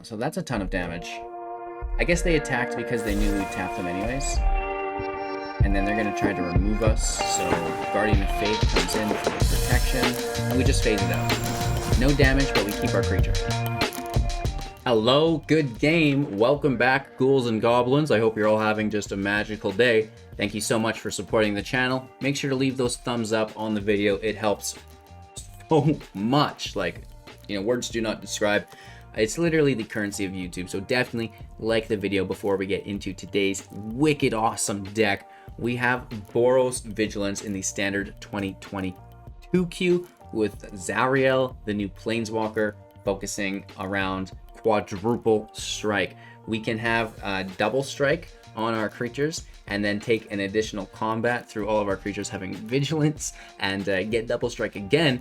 So that's a ton of damage. I guess they attacked because they knew we'd tap them anyways. And then they're going to try to remove us. So Guardian of Faith comes in for protection. And we just phase it out. No damage, but we keep our creature. Hello, good game. Welcome back, ghouls and goblins. I hope you're all having just a magical day. Thank you so much for supporting the channel. Make sure to leave those thumbs up on the video. It helps so much. Like, you know, words do not describe. It's literally the currency of YouTube. So definitely like the video before we get into today's wicked awesome deck. We have Boros Vigilance in the standard 2022 queue with Zariel, the new Planeswalker, focusing around Quadruple Strike. We can have double strike on our creatures and then take an additional combat through all of our creatures having Vigilance and get double strike again,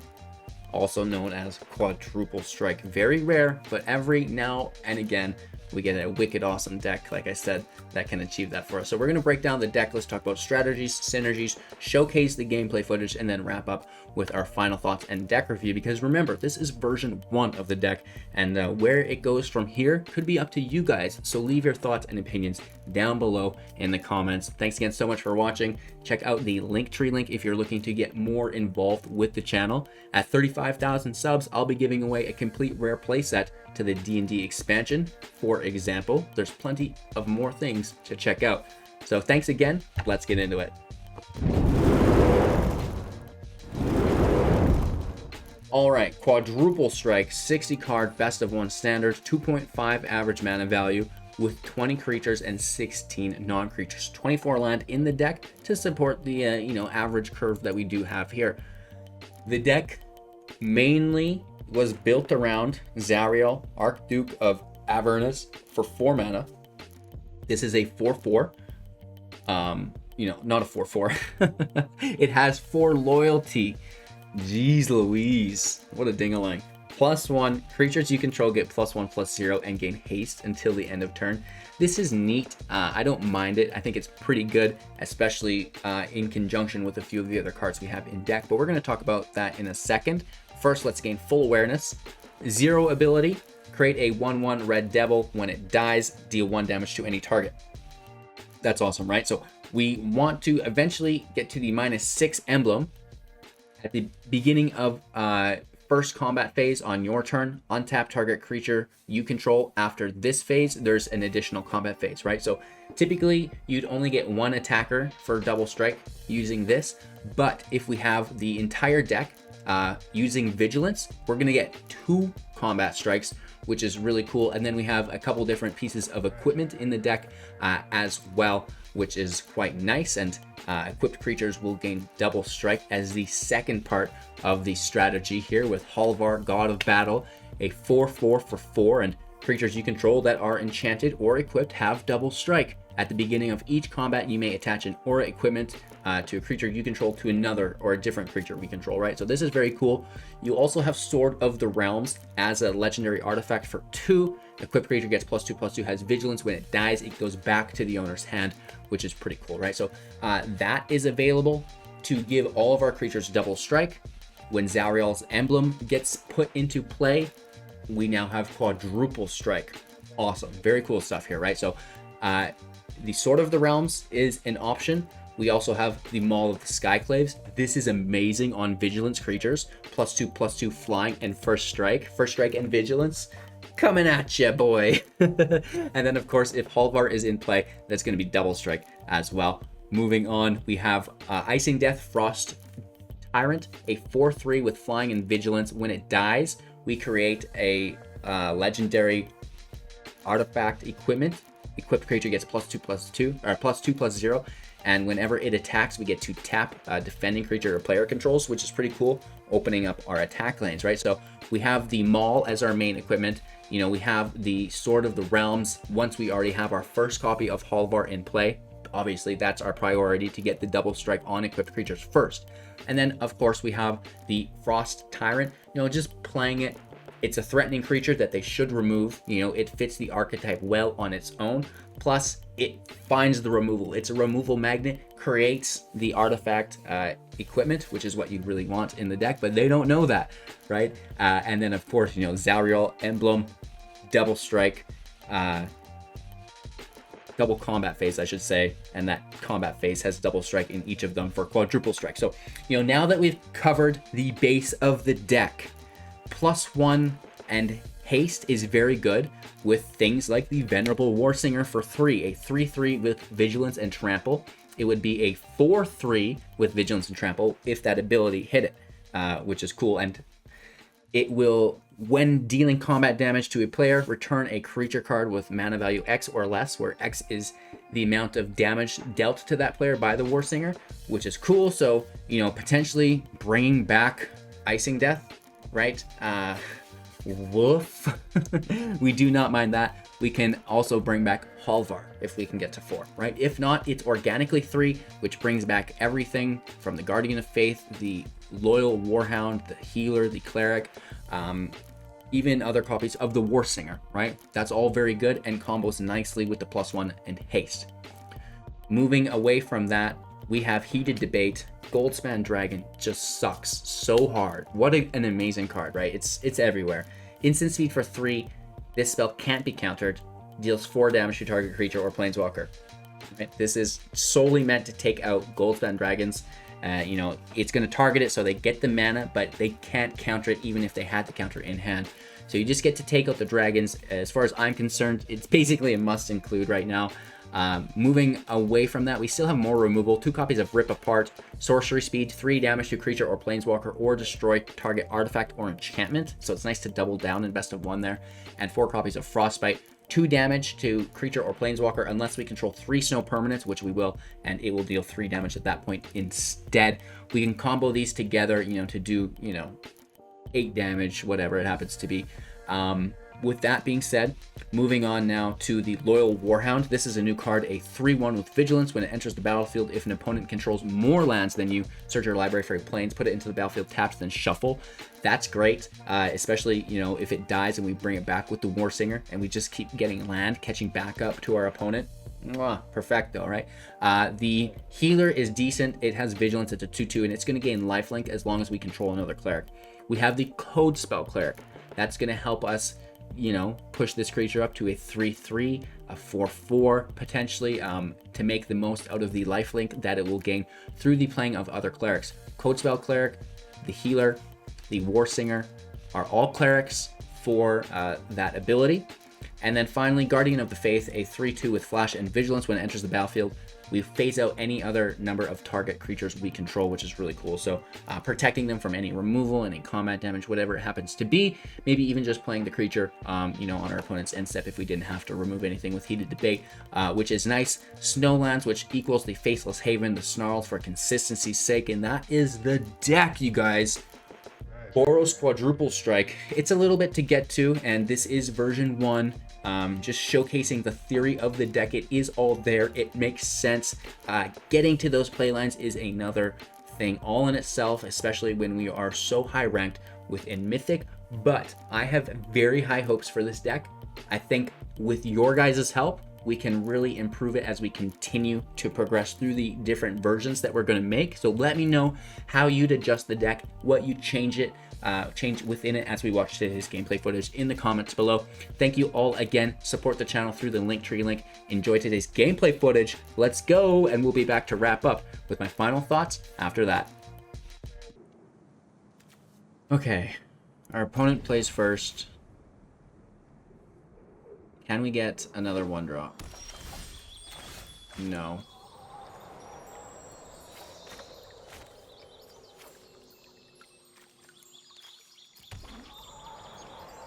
also known as Quadruple Strike. Very rare, but every now and again we get a wicked awesome deck, like I said, that can achieve that for us. So we're going to break down the deck list, talk about strategies, synergies, showcase the gameplay footage, and then wrap up with our final thoughts and deck review. Because remember, this is version 1 of the deck, and where it goes from here could be up to you guys. So leave your thoughts and opinions down below in the comments. Thanks again so much for watching. Check out the Linktree link if you're looking to get more involved with the channel. At 35,000 subs, I'll be giving away a complete rare playset to the D&D expansion, for example. There's plenty of more things to check out. So thanks again. Let's get into it. All right, Quadruple Strike, 60 card, best of 1 standard, 2.5 average mana value with 20 creatures and 16 non-creatures. 24 land in the deck to support the average curve that we do have here. The deck mainly was built around Zariel, Archduke of Avernus, for 4 mana. This is a 4/4. Not a 4/4. It has 4 loyalty. Jeez Louise, what a ding-a-ling. +1, creatures you control get +1/+0 and gain haste until the end of turn. This is neat. I don't mind it. I think it's pretty good, especially in conjunction with a few of the other cards we have in deck, but we're going to talk about that in a second. First, let's gain full awareness. 0 ability, create a 1/1 red devil. When it dies, deal 1 damage to any target. That's awesome, right? So we want to eventually get to the -6 emblem at the beginning of first combat phase on your turn. Untap target creature you control. After this phase, there's an additional combat phase, right? So typically you'd only get 1 attacker for double strike using this, but if we have the entire deck using Vigilance, we're going to get 2 combat strikes, which is really cool. And then we have a couple different pieces of equipment in the deck as well, which is quite nice. And equipped creatures will gain double strike as the second part of the strategy here with Halvar, God of Battle, a 4/4 for 4, and creatures you control that are enchanted or equipped have double strike. At the beginning of each combat, you may attach an aura equipment to a creature you control to another or a different creature we control, right? So this is very cool. You also have Sword of the Realms as a legendary artifact for 2. Equipped creature gets +2/+2, has Vigilance. When it dies, it goes back to the owner's hand, which is pretty cool, right? So that is available to give all of our creatures double strike. When Zariel's emblem gets put into play, we now have Quadruple Strike. Awesome. Very cool stuff here, right? So the Sword of the Realms is an option. We also have the Maul of the Skyclaves. This is amazing on Vigilance creatures. +2/+2 flying and first strike. First strike and Vigilance. Coming at ya, boy. And then, of course, if Halvar is in play, that's going to be double strike as well. Moving on, we have Icingdeath Frost Tyrant, a 4/3 with flying and Vigilance. When it dies, we create a legendary artifact equipment. Equipped creature gets +2/+2, or +2/+0. And whenever it attacks, we get to tap defending creature or player controls, which is pretty cool, opening up our attack lanes, right? So we have the Maul as our main equipment. You know, we have the Sword of the Realms once we already have our first copy of Halvar in play. Obviously, that's our priority to get the double strike on equipped creatures first. And then, of course, we have the Frost Tyrant. You know, just playing it, it's a threatening creature that they should remove. You know, it fits the archetype well on its own. Plus, it finds the removal. It's a removal magnet, creates the artifact equipment, which is what you really want in the deck, but they don't know that, right? And then, of course, you know, Zariel emblem, double strike, double combat phase, I should say, and that combat phase has double strike in each of them for quadruple strike. So, you know, now that we've covered the base of the deck, +1 and haste is very good with things like the Venerable Warsinger for 3, a 3/3 with Vigilance and Trample. It would be a 4/3 with Vigilance and Trample if that ability hit it, which is cool. And it will, when dealing combat damage to a player, return a creature card with mana value X or less, where X is the amount of damage dealt to that player by the Warsinger, which is cool. So, you know, potentially bringing back Icingdeath, right? Woof. We do not mind that. We can also bring back Halvar if we can get to 4, right? If not, it's organically 3, which brings back everything from the Guardian of Faith, the Loyal Warhound, the Healer, the Cleric, even other copies of the Warsinger, right? That's all very good and combos nicely with the +1 and haste. Moving away from that, we have Heated Debate. Goldspan Dragon just sucks so hard. What an amazing card, right? It's everywhere. Instant speed for 3. This spell can't be countered. Deals 4 damage to target creature or planeswalker. Right? This is solely meant to take out Goldspan Dragons. You know, it's going to target it so they get the mana, but they can't counter it even if they had the counter in hand. So you just get to take out the dragons. As far as I'm concerned, it's basically a must include right now. Moving away from that, we still have more removal. 2 copies of Rip Apart, sorcery speed, 3 damage to creature or planeswalker, or destroy target artifact or enchantment. So it's nice to double down in best of 1 there. And 4 copies of Frostbite, 2 damage to creature or planeswalker unless we control 3 snow permanents, which we will, and it will deal 3 damage at that point instead. We can combo these together, you know, to do, you know, 8 damage, whatever it happens to be. With that being said, moving on now to the Loyal Warhound. This is a new card, a 3/1 with Vigilance. When it enters the battlefield, if an opponent controls more lands than you, search your library for a planes, put it into the battlefield, tapped, then shuffle. That's great, especially, you know, if it dies and we bring it back with the Warsinger and we just keep getting land, catching back up to our opponent. Perfecto, right? The Healer is decent. It has Vigilance. It's a 2/2, and it's going to gain lifelink as long as we control another cleric. We have the Codespell Cleric. That's going to help us, you know, push this creature up to a 3/3, a 4/4 potentially, to make the most out of the lifelink that it will gain through the playing of other clerics. Codespell Cleric, the Healer, the Warsinger are all clerics for that ability. And then finally, Guardian of the Faith, a 3/2 with Flash and Vigilance. When it enters the battlefield, we phase out any other number of target creatures we control, which is really cool. So protecting them from any removal, any combat damage, whatever it happens to be. Maybe even just playing the creature, you know, on our opponent's end step if we didn't have to remove anything with Heated Debate, which is nice. Snowlands, which equals the Faceless Haven, the Snarls for consistency's sake. And that is the deck, you guys. Boros Quadruple Strike. It's a little bit to get to, and this is version 1. Just showcasing the theory of the deck. It is all there. It makes sense. Getting to those playlines is another thing all in itself, especially when we are so high ranked within Mythic. But I have very high hopes for this deck. I think with your guys' help, we can really improve it as we continue to progress through the different versions that we're going to make. So let me know how you'd adjust the deck, what you change within it as we watch today's gameplay footage in the comments below. Thank you all again. Support the channel through the Linktree link. Enjoy today's gameplay footage. Let's go, and we'll be back to wrap up with my final thoughts after that. Okay, our opponent plays first. Can we get another 1-drop? No.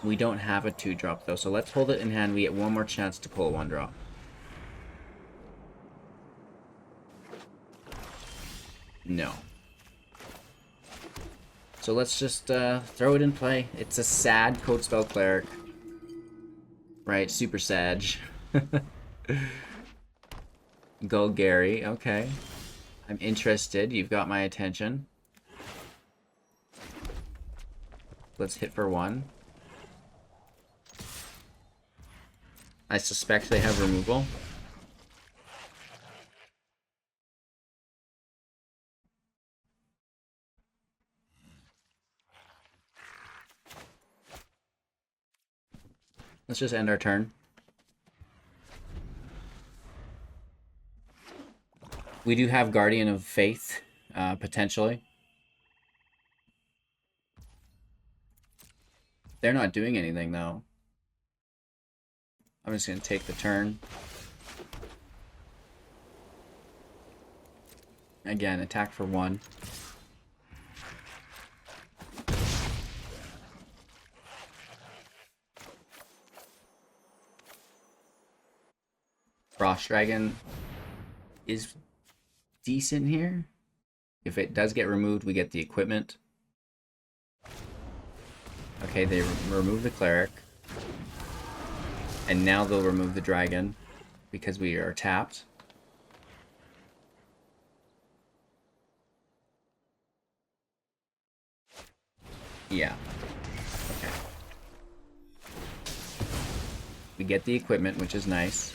We don't have a 2-drop though, so let's hold it in hand. We get one more chance to pull a 1-drop. No. So let's just throw it in play. It's a sad Codespell Cleric. Right, super sad. Go Gary, okay. I'm interested. You've got my attention. Let's hit for 1. I suspect they have removal. Let's just end our turn. We do have Guardian of Faith, potentially. They're not doing anything, though. I'm just going to take the turn. Again, attack for 1. Frost Dragon is decent here. If it does get removed, we get the equipment. Okay, they remove the Cleric. And now they'll remove the Dragon because we are tapped. Yeah. Okay. We get the equipment, which is nice.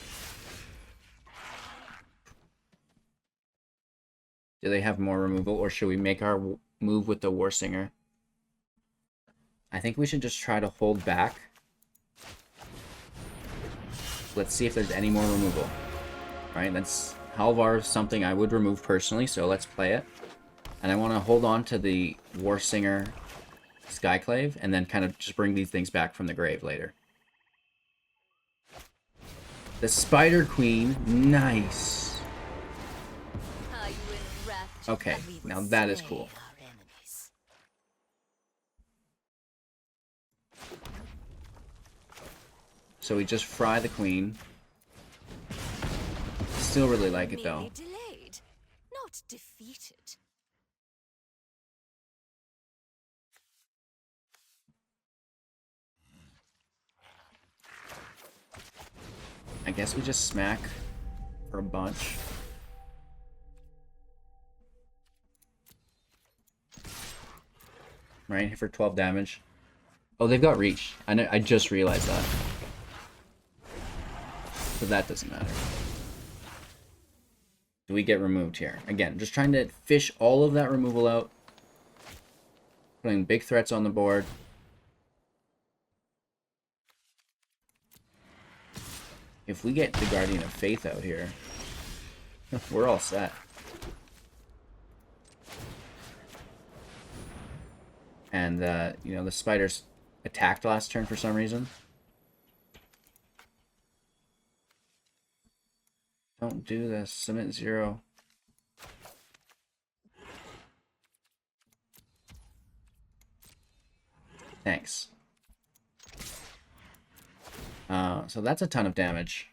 Do they have more removal, or should we make our move with the Warsinger? I think we should just try to hold back. Let's see if there's any more removal. Alright, that's Halvar, something I would remove personally, so let's play it. And I want to hold on to the Warsinger Skyclave, and then kind of just bring these things back from the grave later. The Spider Queen, nice. Okay, now that is cool. So we just fry the queen. Still really like it though. Delayed, not defeated. I guess we just smack for a bunch. Right, hit for 12 damage. Oh, they've got reach. I just realized that. So that doesn't matter. Do we get removed here? Again, just trying to fish all of that removal out. Putting big threats on the board. If we get the Guardian of Faith out here, we're all set. And, you know, the spiders attacked last turn for some reason. Don't do this. Submit 0. Thanks. So that's a ton of damage.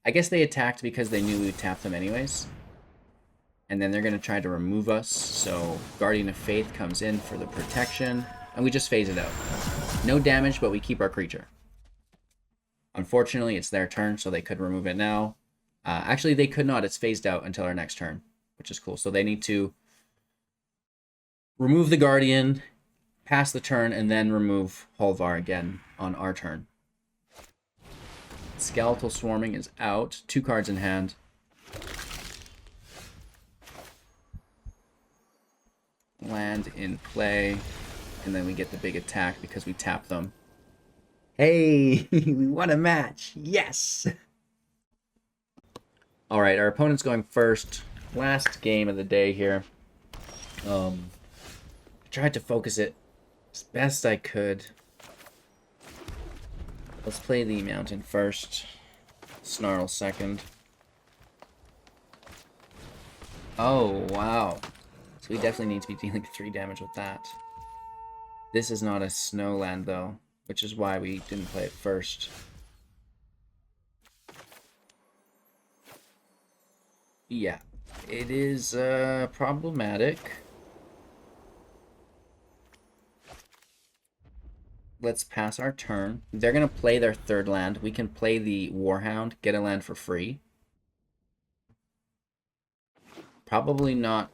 I guess they attacked because they knew we would tap them anyways. And then they're going to try to remove us. So Guardian of Faith comes in for the protection. And we just phase it out. No damage, but we keep our creature. Unfortunately, it's their turn, so they could remove it now. Actually, they could not. It's phased out until our next turn, which is cool. So they need to remove the Guardian, pass the turn, and then remove Halvar again on our turn. Skeletal Swarming is out. 2 cards in hand. Land in play. And then we get the big attack because we tap them. Hey! We won a match! Yes! Alright, our opponent's going first. Last game of the day here. I tried to focus it as best I could. Let's play the Mountain first. Snarl second. Oh, wow. So we definitely need to be dealing 3 damage with that. This is not a snow land, though, which is why we didn't play it first. Yeah, it is problematic. Let's pass our turn. They're going to play their 3rd land. We can play the Warhound, get a land for free. Probably not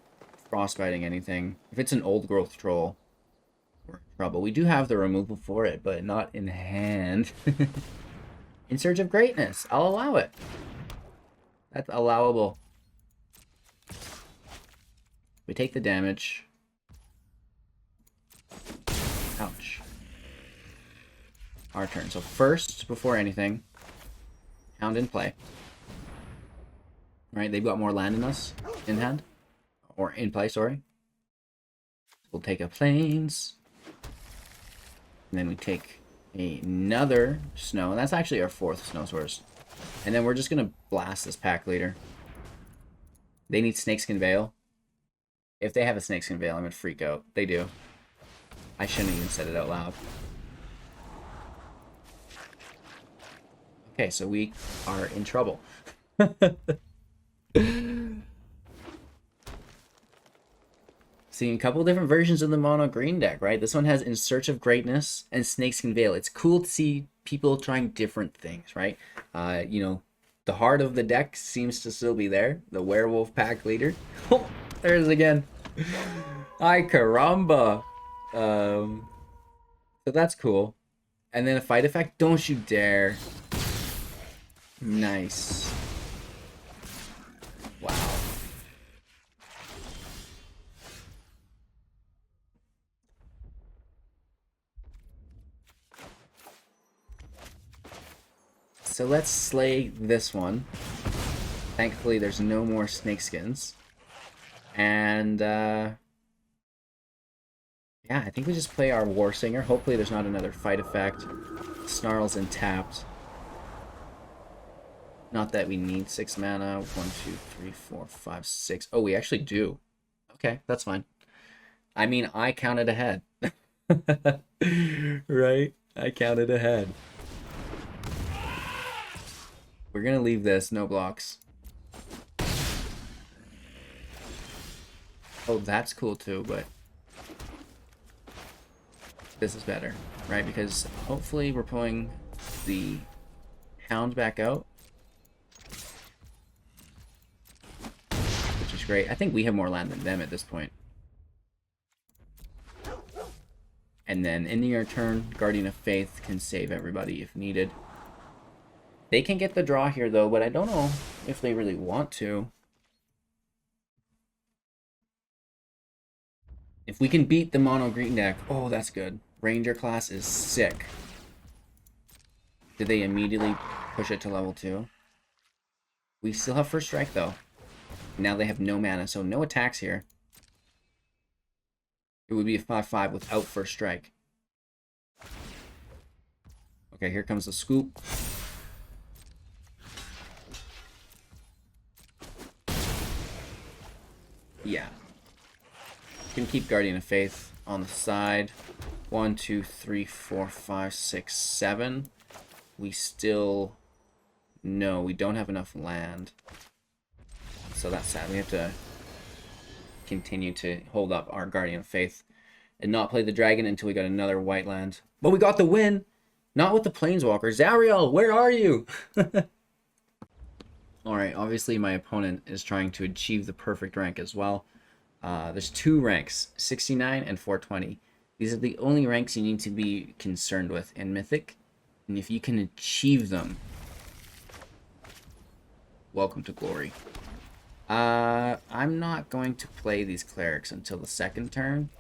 frostbiting anything. If it's an old growth troll, we're in trouble. We do have the removal for it, but not in hand. In Search of Greatness. I'll allow it. That's allowable. We take the damage. Ouch. our turn. So first, before anything, Hound in play. Right, they've got more land than us in hand. Or in play, sorry. We'll take a Plains. And then we take another Snow. And that's actually our 4th Snow Source. And then we're just going to blast this pack leader. They need Snakeskin Veil. If they have a Snakeskin Veil, I'm going to freak out. They do. I shouldn't even said it out loud. Okay, so we are in trouble. Seeing a couple different versions of the mono green deck, right? This one has In Search of Greatness and Snakeskin Veil. It's cool to see people trying different things, right? You know, the heart of the deck seems to still be there. The Werewolf Pack Leader. Oh, there it is again. Ay caramba. So that's cool. And then a fight effect. Don't you dare. Nice. Wow. So let's slay this one. Thankfully, there's no more snakeskins. And, yeah, I think we just play our Warsinger. Hopefully there's not another fight effect. Snarl's untapped. Not that we need 6 mana. 1, 2, 3, 4, 5, 6. Oh, we actually do. Okay, that's fine. I mean, I counted ahead. Right? I counted ahead. We're gonna leave this, no blocks. Oh, that's cool too, but this is better, right? Because hopefully we're pulling the Hound back out, which is great. I think we have more land than them at this point. And then ending your turn, Guardian of Faith can save everybody if needed. They can get the draw here, though, but I don't know if they really want to. If we can beat the mono green deck, oh, that's good. Ranger class is sick. Did they immediately push it to level 2? We still have first strike, though. Now they have no mana, so no attacks here. It would be a 5/5 without first strike. Okay, here comes the scoop. Yeah. You can keep Guardian of Faith on the side. 1, 2, 3, 4, 5, 6, 7. We still... No, we don't have enough land. So that's sad. We have to continue to hold up our Guardian of Faith and not play the dragon until we got another white land. But we got the win! Not with the Planeswalker. Zariel, where are you? Alright, obviously my opponent is trying to achieve the perfect rank as well. There's 2 ranks, 69 and 420. These are the only ranks you need to be concerned with in Mythic. And if you can achieve them, welcome to glory. I'm not going to play these clerics until the 2nd turn.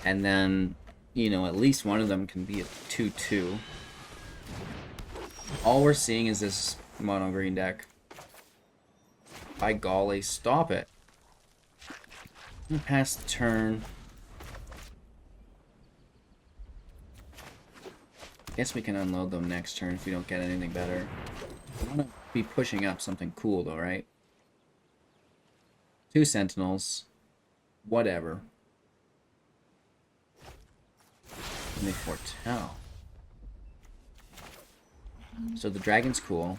And then, you know, at least one of them can be a 2/2. All we're seeing is this mono green deck. By golly, stop it. Pass the turn. Guess we can unload them next turn if we don't get anything better. I want to be pushing up something cool though, right? 2 sentinels. Whatever. And they foretell. So the dragon's cool.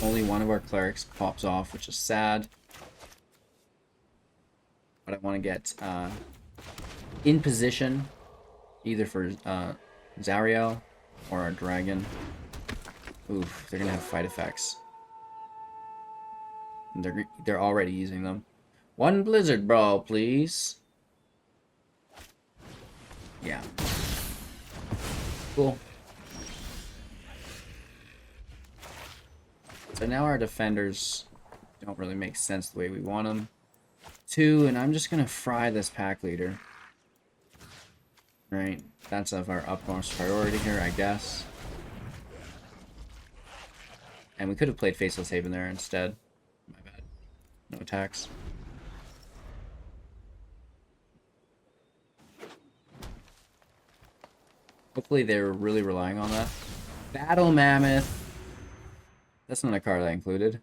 Only one of our clerics pops off, which is sad. But I want to get in position, either for Zariel or our dragon. Oof, they're gonna have fight effects. They're already using them. 1 Blizzard Brawl, please. Yeah. Cool. So now our defenders don't really make sense the way we want them 2, and I'm just gonna fry this pack leader. Right, that's of our utmost priority here, I guess. And we could have played Faceless Haven there instead. My bad. No attacks. Hopefully they're really relying on that. Battle Mammoth. That's not a card I included.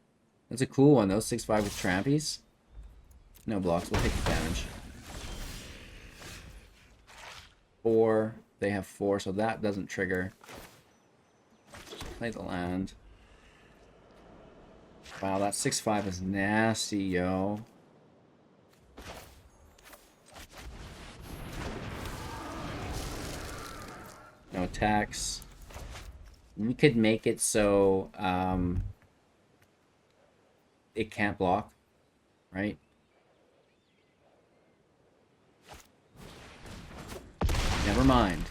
That's a cool one though. 6/5 with trampies. No blocks. We'll take the damage. 4. They have 4, so that doesn't trigger. Play the land. Wow, that 6/5 is nasty, yo. No attacks. We could make it so it can't block, right? Never mind.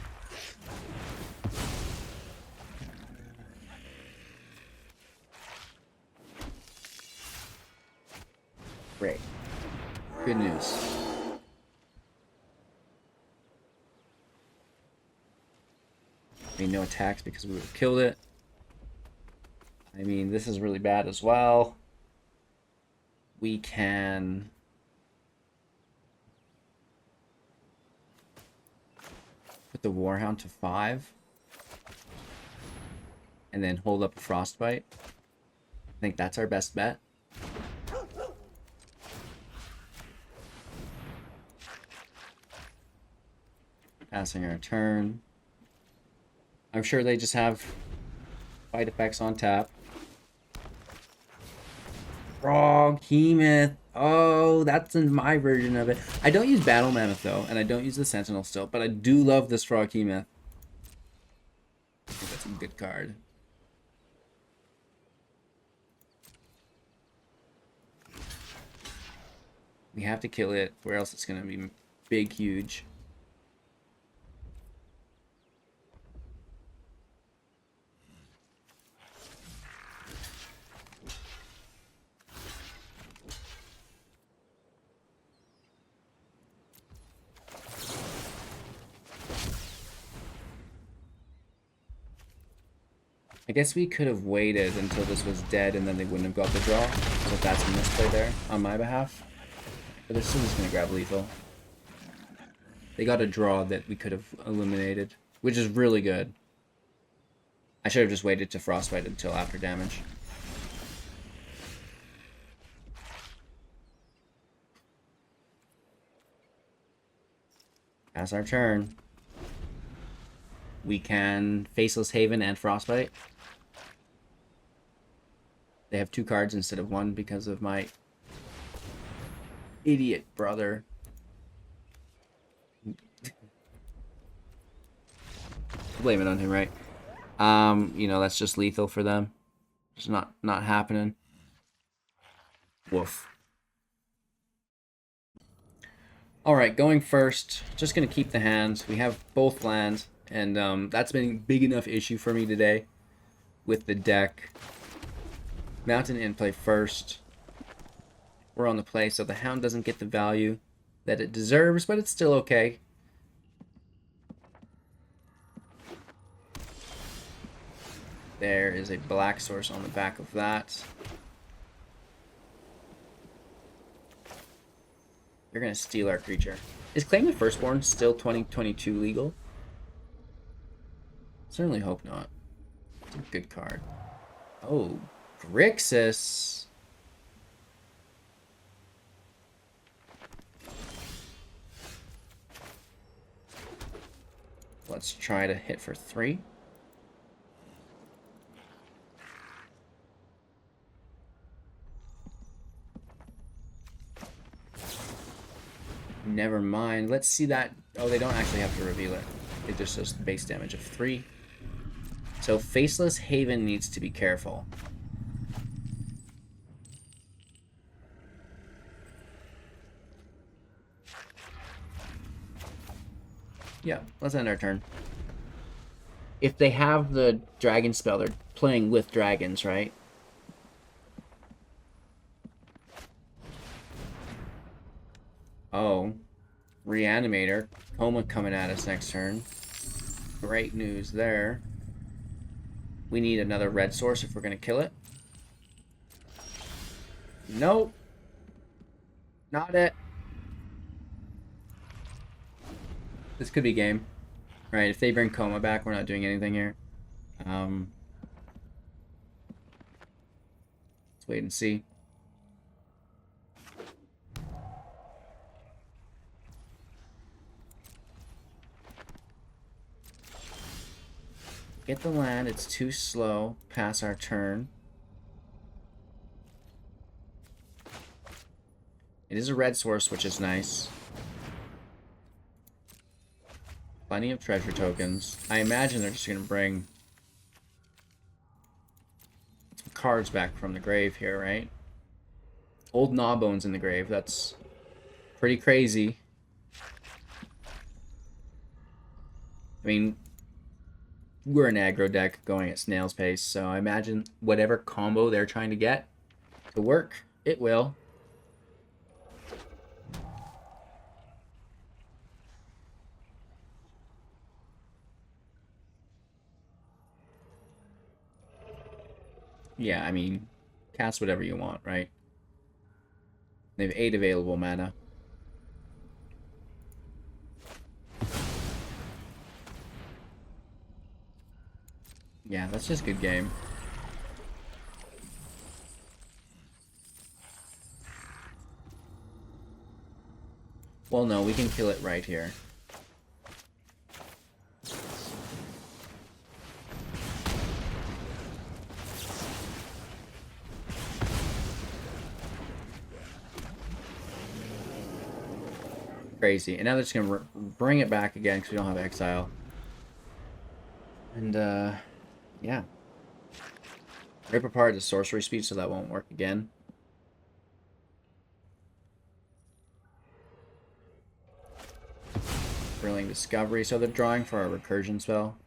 Great. Good news. I mean, no attacks because we would have killed it. I mean, this is really bad as well. We can... put the Warhound to 5. And then hold up a Frostbite. I think that's our best bet. Passing our turn. I'm sure they just have fight effects on tap. Froghemoth. Oh, that's in my version of it. I don't use Battle Mammoth though, and I don't use the Sentinel still, but I do love this Froghemoth. I think that's a good card. We have to kill it, or else it's gonna be big, huge. I guess we could have waited until this was dead and then they wouldn't have got the draw. So that's a misplay there on my behalf. But they're still just going to grab lethal. They got a draw that we could have eliminated, which is really good. I should have just waited to frostbite until after damage. That's our turn. We can Faceless Haven and Frostbite. They have 2 cards instead of 1 because of my idiot brother. Blame it on him, right? You know, that's just lethal for them. It's not happening. Woof. Alright, going first. Just gonna keep the hands. We have both lands, and that's been a big enough issue for me today with the deck. Mountain in play first. We're on the play, so the Hound doesn't get the value that it deserves, but it's still okay. There is a black source on the back of that. They're going to steal our creature. Is Claim the Firstborn still 2022 legal? Certainly hope not. It's a good card. Oh, Grixis. Let's try to hit for 3. Never mind. Let's see that. Oh, they don't actually have to reveal it. It just does base damage of 3. So Faceless Haven needs to be careful. Yeah, let's end our turn. If they have the dragon spell, they're playing with dragons, right? Reanimator. Coma coming at us next turn. Great news there. We need another red source if we're going to kill it. Nope. Not it. This could be game. Right, if they bring Coma back, we're not doing anything here. Let's wait and see. Get the land, it's too slow. Pass our turn. It is a red source, which is nice. Plenty of treasure tokens. I imagine they're just going to bring some cards back from the grave here, right? Old Gnawbones in the grave. That's pretty crazy. I mean, we're an aggro deck going at snail's pace, so I imagine whatever combo they're trying to get to work, it will. Yeah, I mean, cast whatever you want, right? They have 8 available mana. Yeah, that's just good game. Well, no, we can kill it right here. Crazy. And now they're just going to bring it back again because we don't have exile. And, yeah. Rip apart the sorcery speed so that won't work again. Brilliant Discovery. So they're drawing for a recursion spell.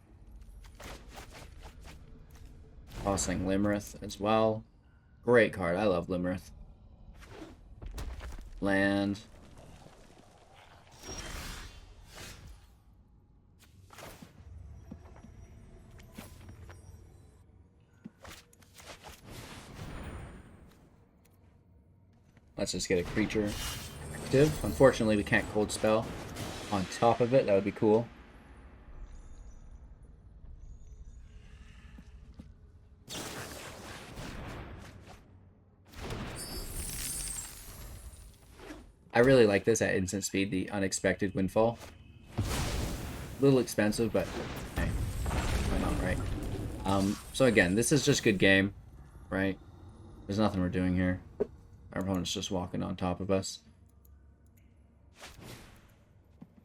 Tossing Limerith as well. Great card. I love Limerith. Land. Let's just get a creature active. Unfortunately, we can't cold spell on top of it. That would be cool. I really like this at instant speed, the Unexpected Windfall. A little expensive, but hey, why not, right? So again, this is just good game, right? There's nothing we're doing here. Our opponent's just walking on top of us.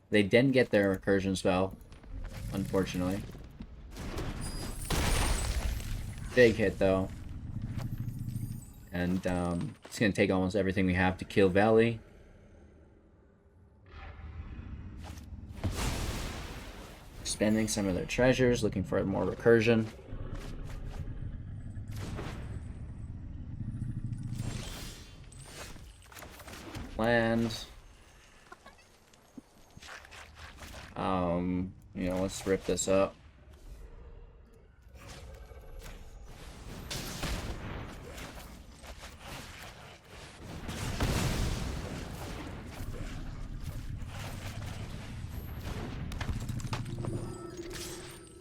They didn't get their recursion spell, unfortunately. Big hit, though. And it's going to take almost everything we have to kill Valley. Spending some of their treasures, looking for more recursion. Land. You know, let's rip this up.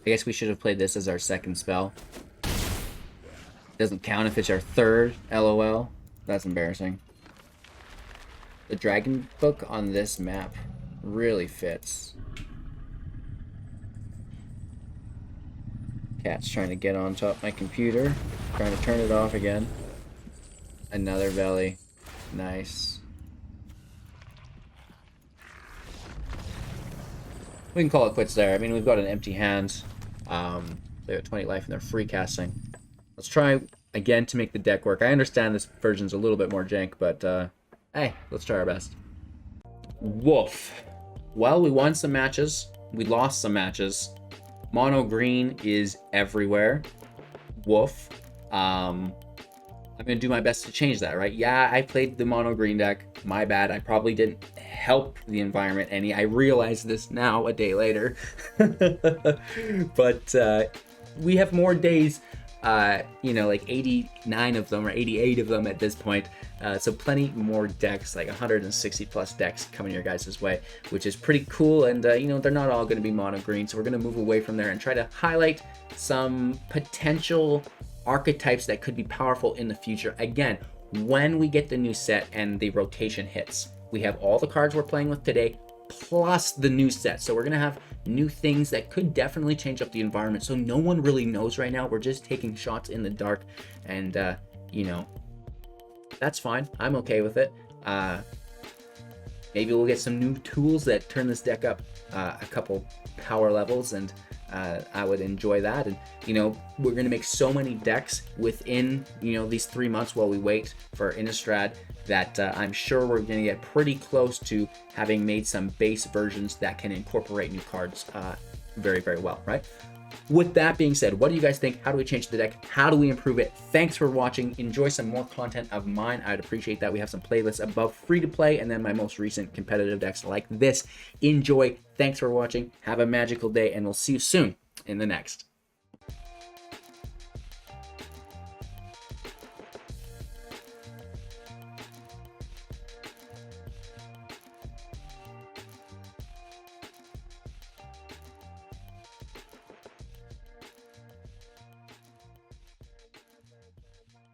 I guess we should have played this as our second spell. Doesn't count if it's our third, LOL. That's embarrassing. The Dragon Book on this map really fits. Cat's trying to get on top of my computer. Trying to turn it off again. Another Valley. Nice. We can call it quits there. I mean, we've got an empty hand. They got 20 life and they're free casting. Let's try again to make the deck work. I understand this version's a little bit more jank, but hey, let's try our best. Woof. Well, we won some matches. We lost some matches. Mono green is everywhere. Woof. I I'm going to do my best to change that, right? Yeah, I played the mono green deck. My bad. I probably didn't help the environment any. I realize this now a day later. But we have more days, you know, like 89 of them or 88 of them at this point. So plenty more decks, like 160 plus decks coming your guys' way, which is pretty cool. And, you know, they're not all going to be mono green. So we're going to move away from there and try to highlight some potential archetypes that could be powerful in the future. Again, when we get the new set and the rotation hits, we have all the cards we're playing with today plus the new set. So we're going to have new things that could definitely change up the environment. So no one really knows right now. We're just taking shots in the dark, and you know, that's fine. I'm okay with it. Maybe we'll get some new tools that turn this deck up a couple power levels, and I would enjoy that. And, you know, we're going to make so many decks within, you know, these 3 months while we wait for Innistrad that I'm sure we're going to get pretty close to having made some base versions that can incorporate new cards very, very well, right? With that being said, what do you guys think? How do we change the deck? How do we improve it? Thanks for watching. Enjoy some more content of mine. I'd appreciate that. We have some playlists above free to play, and then my most recent competitive decks like this. Enjoy. Thanks for watching. Have a magical day, and we'll see you soon in the next.